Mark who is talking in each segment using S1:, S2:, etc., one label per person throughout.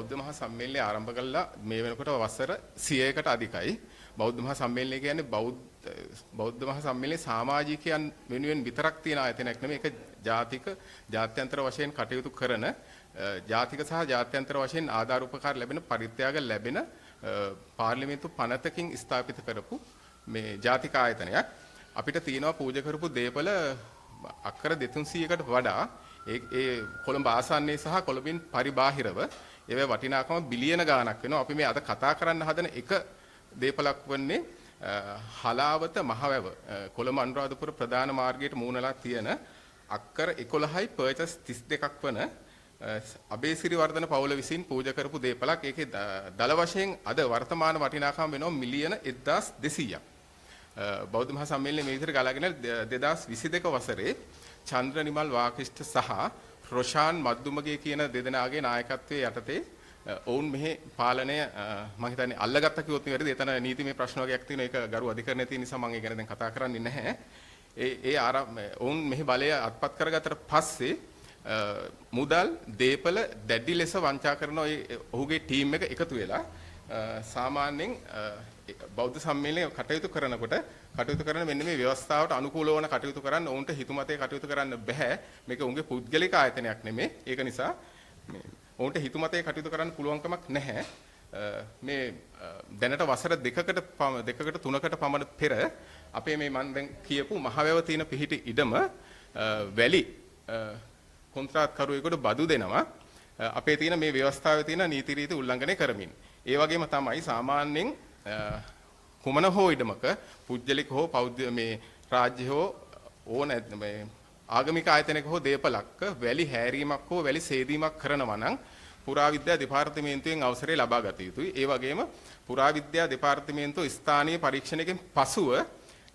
S1: බෞද්ධ මහා සම්මේලනය ආරම්භ කළා මේ වෙනකොට වසර 100කට අධිකයි. බෞද්ධ මහා සම්මේලනය කියන්නේ බෞද්ධ මහා සම්මේලනයේ සමාජිකයන් වෙනුවෙන් විතරක් තියෙන ආයතනයක් නෙමෙයි. ඒක ජාත්‍යන්තර වශයෙන් කටයුතු කරන ජාතික සහ ජාත්‍යන්තර වශයෙන් ආධාර උපකාර ලැබෙන පරිත්‍යාග ලැබෙන පාර්ලිමේන්තු පනතකින් ස්ථාපිත කරපු මේ ජාතික ආයතනයක්. අපිට තියෙනවා පූජා කරපු දේපල අක්කර 200කට වඩා ඒ කොළඹ ආසන්නයේ සහ කොළඹින් පරිබාහිරව ඒවේ වටිනාකම බිලියන ගාණක් වෙනවා. අපි මේ අද කතා කරන්න හදන එක දේපලක් වන්නේ හලාවත මහවැව කොළඹ අනුරාධපුර ප්‍රධාන මාර්ගයට මූණලා තියෙන අක්කර 11යි පර්චස් 32ක් වන අබේසිරි වර්ධන පවුල විසින් පූජා කරපු දේපලක්. ඒකේ දල වශයෙන් අද වර්තමාන වටිනාකම වෙනවා මිලියන 1200ක්. බෞද්ධ මහා සම්මේලනයේ මේ විදිහට ගලාගෙන 2022 වසරේ චන්ද්‍රනිමල් වාකිෂ්ඨ සහ රොෂාන් මද්දුමගේ කියන දෙදෙනාගේ නායකත්වයේ යටතේ ඔවුන් මෙහි පාලනය මම හිතන්නේ අල්ලගත්ත කිව්වොත් නෙවෙයි. එතන නීතිමය ප්‍රශ්න වගේක් තියෙන ඒක ගරු අධිකරණයේ තියෙන නිසා මම ඒ ගැන දැන් කතා කරන්නේ නැහැ. ඔවුන් මෙහි බලය අත්පත් කරගත්තට පස්සේ මුදල් දේපල දැඩි ලෙස වංචා කරන ඔහුගේ ටීම් එක එකතු වෙලා සාමාන්‍යයෙන් බෞද්ධ සම්මේලනයේ කටයුතු කරන මෙන්න මේ ව්‍යවස්ථාවට අනුකූල වන කටයුතු කරන්න ඔවුන්ට හිතුමතේ කටයුතු කරන්න බෑ. මේක උන්ගේ පුද්ගලික ආයතනයක් නෙමෙයි. ඒක නිසා ඔවුන්ට හිතුමතේ කටයුතු කරන්න පුළුවන්කමක් නැහැ. මේ දැනට වසර දෙකකට තුනකට පමණ පෙර අපේ මේ මම දැන් කියපු මහවැව තියෙන පිහිටි ඉඩම වැලි කොන්ත්‍රාත්කරුවෙකුට බදු දෙනවා. අපේ තියෙන මේ ව්‍යවස්ථාවේ තියෙන නීති රීති උල්ලංඝනය කරමින්. ඒ වගේම තමයි සාමාන්‍යයෙන් කුමන හෝ ඉඩමක පුජ්‍යලික හෝ මේ රාජ්‍ය හෝ ඕන මේ ආගමික ආයතනයක හෝ දේපලක්ක වැලි හැරීමක් හෝ වැලි සේදීමක් කරනවා නම් පුරාවිද්‍යා දෙපාර්තමේන්තුවෙන් අවසරය ලබා ගත යුතුයි. ඒ වගේම පුරාවිද්‍යා දෙපාර්තමේන්තුව ස්ථානීය පරීක්ෂණයකින් පසුව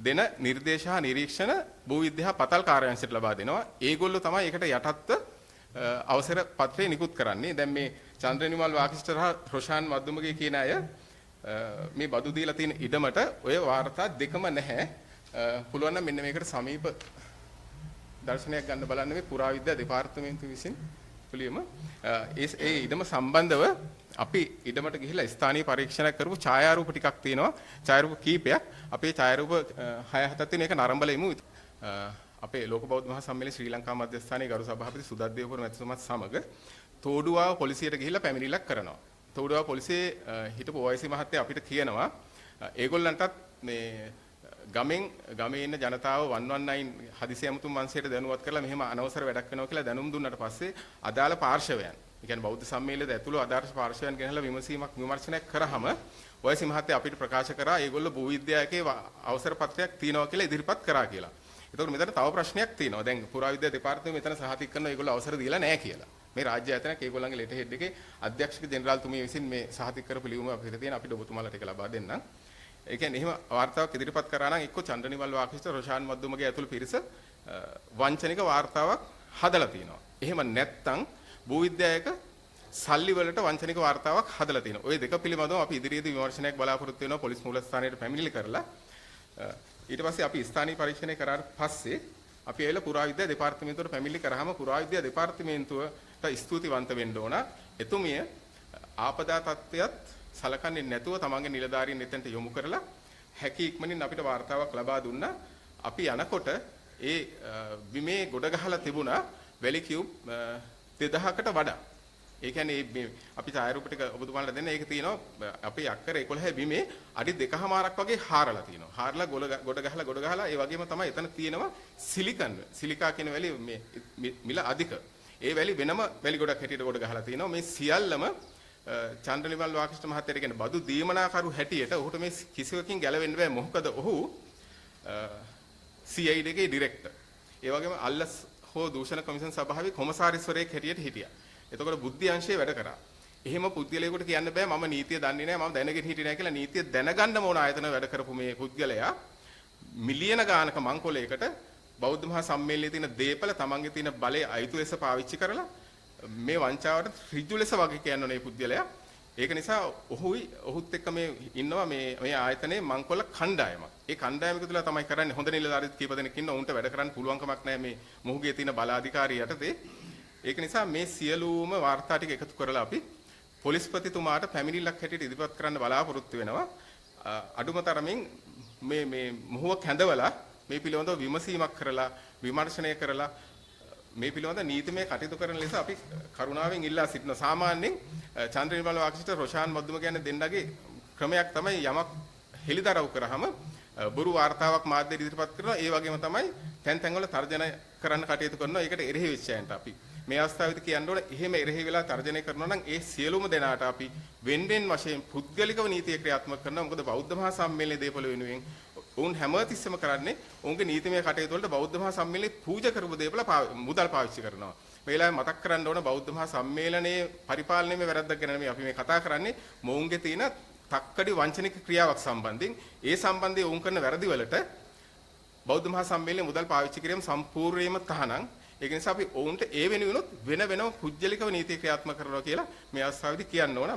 S1: දෙන නිර්දේශ හා නිරීක්ෂණ භූවිද්‍යා පතල් කාර්යාංශයට ලබා දෙනවා. ඒගොල්ලෝ තමයි ඒකට යටත්ව අවසර පත්‍රය නිකුත් කරන්නේ. දැන් මේ චන්ද්‍රනිමල් වාකිෂ්ඨ සහ රොෂාන් මද්දුමගේ කියන අය මේ බදු දීලා තියෙන ඉඩමට ඔය වාර්තා දෙකම නැහැ. පුළුවන් නම් මෙන්න මේකට සමීප දර්ශනයක් ගන්න බලන්න මේ පුරාවිද්‍යා දෙපාර්තමේන්තුව විසින් පිළියම ඒ ඉඩම සම්බන්ධව අපි ඉඩමට ගිහිලා ස්ථානීය පරීක්ෂණයක් කරපු ඡායාරූප ටිකක් තියෙනවා. ඡායාරූප කීපයක්. අපේ ඡායාරූප 6-7ක් තියෙන එක නරඹලෙමු. අපේ ලෝක බෞද්ධ මහා සම්මේලනයේ ශ්‍රී ලංකා මධ්‍යස්ථානයේ ගරු සභාපති සුදත් දේවපුර මැතිතුමත් සමග තෝඩුවාව පොලිසියට ගිහිල්ලා පැමිණිල්ලක් කරනවා. තෝඩුවාව පොලිසියේ හිටපු OIC මහත්තයා අපිට කියනවා ඒගොල්ලන්ටත් මේ ගමේ ඉන්න ජනතාව 119 හදිසි ඇමතුම් වංශයට දැනුවත් කරලා මෙහෙම අනවසර වැඩක් වෙනවා කියලා දැනුම් දුන්නාට පස්සේ අදාළ පාර්ශවයන්, ඒ කියන්නේ බෞද්ධ සම්මේලනයේ ඇතුළු අදාළ පාර්ශවයන් ගෙනහැලා විමර්ශනයක් කරාම OIC මහත්තයා අපිට ප්‍රකාශ කරා ඒගොල්ලෝ භූවිද්‍යායකේ අවසර පත්‍රයක් තියනවා කියලා ඉදිරිපත් කරා කියලා. ඒතකොට මෙතන තව ප්‍රශ්නයක් තියෙනවා. දැන් පුරාවිද්‍යා දෙපාර්තමේන්තුව මෙතන සහතික කරනවා ඒගොල්ලෝ අවසර දීලා නැහැ කියලා. මේ රාජ්‍ය ආයතනයක් ඒගොල්ලන්ගේ ලෙටර් හෙඩ් එකේ අධ්‍යක්ෂක ජෙනරාල්තුමිය විසින් මේ සහතික කරපු ලියුම අපිට තියෙන අපිට ඔබතුමාලට ඒක ලබා දෙන්නම්. ඒ කියන්නේ එහෙම වාර්තාවක් ඉදිරිපත් කරා නම් එක්ක චන්ද්‍රනිමල් වාකිෂ්ඨ රොෂාන් මද්දුමගේ ඇතුළු පිරිස වංචනික වාර්තාවක් හදලා තිනවා. එහෙම නැත්නම් භූවිද්‍යායක සල්ලි වලට වංචනික වාර්තාවක් හදලා තිනවා. ওই දෙක පිළිබඳව අපි ඉදිරියේදී විමර්ශනයක් බලාපොරොත්තු වෙනවා පොලිස් මූලස්ථානයට පැමිණිලි කරලා. ඊට පස්සේ අපි ස්ථානීය පරීක්ෂණය කරාට පස්සේ අපි ඇවිල්ලා පුරාවිද්‍යා දෙපාර්තමේන්තුවට පැමිණිලි කරාම පුරාවිද්‍යා දෙපාර්තමේන්තුවට ස්තුතිවන්ත වෙන්න ඕන. එතුමිය ආපදා තත්ත්වයක් සලකන්නේ නැතුව තමන්ගේ නිලධාරීන් එතනට යොමු කරලා හැකි ඉක්මනින් අපිට වාර්තාවක් ලබා දුන්නා. අපි යනකොට ඒ බිමේ ගොඩ ගහලා තිබුණා වැලි කියුබ් 2000කට වඩා. ඒ කියන්නේ මේ අපි ඡායාරූප ටික ඔබතුමාලට දෙන්න. ඒක තියෙනවා අපේ අක්කර 11 බිමේ අඩි 2කමාරක් වගේ හාරලා තියෙනවා. හාරලා ගොඩ ගහලා ඒ වගේම තමයි එතන තියෙනවා සිලිකා කියන වැලි මේ මිල අධික. ඒ වැලි වෙනම වැලි ගොඩක් හැටියට ගොඩ ගහලා තියෙනවා. මේ සියල්ලම චන්ද්‍රනිමල් වාකිෂ්ඨ මහත්තයාට කියන්නේ බදු දීමනාකරු හැටියට ඔහුට මේ කිසිවකින් ගැලවෙන්න බෑ. මොකද ඔහු CID එකේ ඩිරෙක්ටර්. ඒ වගේම අල්ලස් හෝ දූෂණ කමිෂන් සභාවේ කොමසාරිස්වරයෙක් හැටියට හිටියා. එතකොට බුද්ධි අංශයේ වැඩ කරා. එහෙම පුද්ගලයෙකුට කියන්න බෑ මම නීතිය දන්නේ නැහැ මම දැනගෙන හිටියේ නැහැ කියලා. නීතිය දැනගන්න ඕන ආයතන වැඩ කරපු මේ පුද්ගලයා මිලියන ගානක මංකොලයකට බෞද්ධ මහා සම්මේලනයේ තියෙන දේපල තමන්ගේ තියෙන බලය අයිතු ලෙස පාවිච්චි කරලා මේ වංචාවට ඍජු ලෙස වගේ කියන්න ඕනේ පුද්ගලයා. ඒක නිසා ඔහුත් එක්ක මේ ඉන්නවා මේ ආයතනයේ මංකොල්ල කණ්ඩායමක්. ඒ කණ්ඩායමක තුල තමයි කරන්නේ හොඳ නිලධාරීත් කීප දෙනෙක් ඉන්නවා. උන්ට වැඩ කරන්න පුළුවන්කමක් නැහැ මේ මොහුගේ තියෙන බලාධිකාරිය යටතේ. ඒක නිසා මේ සියලුම වාර්තා ටික එකතු කරලා අපි පොලිස්පතිතුමාට පැමිණිල්ලක් හැටියට ඉදිරිපත් කරන්න බලාපොරොත්තු වෙනවා. අඩුම තරමින් මේ මොහොව කැඳවලා මේ පිළිබඳව විමසීමක් කරලා විමර්ශනය කරලා මේ පිළිබඳව නීතිමය කටයුතු කරන ලෙස අපි කරුණාවෙන් ඉල්ලා සිටිනවා. සාමාන්‍යයෙන් චන්ද්‍රනිර්මල වාක්‍ෂිත රොෂාන් මද්දුම කියන්නේ දෙන්නගේ ක්‍රමයක් තමයි යමක් හෙළිදරව් කරාම බොරු වාර්තාවක් මාධ්‍යට ඉදිරිපත් කරනවා. ඒ වගේම තමයි තැන් තැන්වල තර්ජන කරන්න කටයුතු කරනවා. ඒකට එරෙහි වෙච්ච අයන්ට අපි මේ අවස්ථාවේදී කියන්න ඕන එහෙම එරෙහි වෙලා තර්ජනය කරනවා නම් ඒ සියලුම දෙනාට අපි වෙන්වෙන් වශයෙන් පුද්ගලිකව නීතිය ක්‍රියාත්මක කරනවා. මොකද බෞද්ධ මහා සම්මේලනයේ දේපොළ වෙනුවෙන් ඔවුන් හැමතිස්සෙම කරන්නේ ඔවුන්ගේ නීතිමය කටයුතු වලට බෞද්ධ මහා සම්මේලනයේ පූජා කරපු දේපොළ මුදල් පාවිච්චි කරනවා. මේ වෙලාවේ මතක් කරන්න ඕන බෞද්ධ මහා සම්මේලනයේ පරිපාලනයේ වැරද්දක් ගැන නෙමෙයි අපි මේ කතා කරන්නේ. මොවුන්ගේ තියෙන තක්කඩි වංචනික ක්‍රියාවක් සම්බන්ධයෙන් ඒ සම්බන්ධයෙන් ඔවුන් කරන වැරදි වලට බෞද්ධ මහා සම්මේලනයේ මුදල් පාවිච්චි කිරීම සම්පූර්ණයෙන්ම තහනම්. ඒක නිසා අපි ඔවුන්ට ඒ වෙනුවෙනුත් වෙන වෙනම පුජ්‍යලිකව නීති ක්‍රියාත්මක කරනවා කියලා මේ අවස්ථාවේදී කියන්න ඕන.